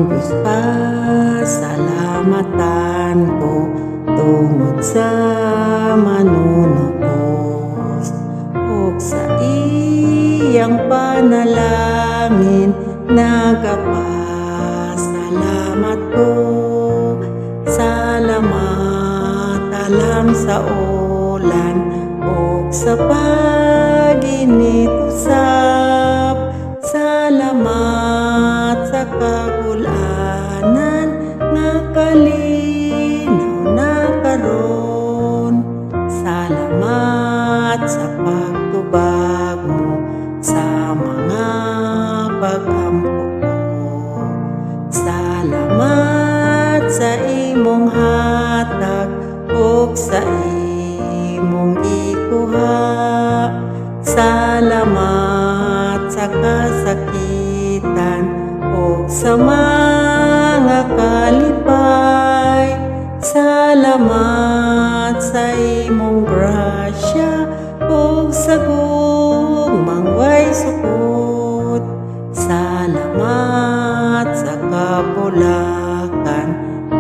Diyos pasalamatan ko tungod sa manunubos ug sa iyang panalangin nagapasalamat ko. Salamat alam sa ulan ug sa pag-init-usap. Salamat sa kagulanan nga kalinaw na karon. Salamat sa pagtubag mo sa mga pag-ampo ko. Salamat sa imong hatag ug sa imong ikuha. Salamat sa kasakitan ug sa mga kalipay. Salamat sa imong grasya ug sa gugmang way sukot. Salamat sa kapulakan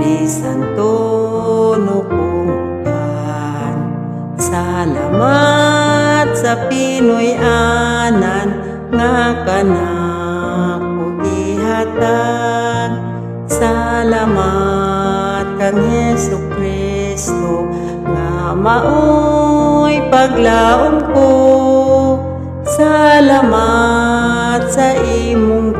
bisan tuno kong uban. Salamat sa Pinoy-anan nga kanako gihatag. Salamat kang Jesu-Kristo nga maoy paglaom ko. Salamat sa imong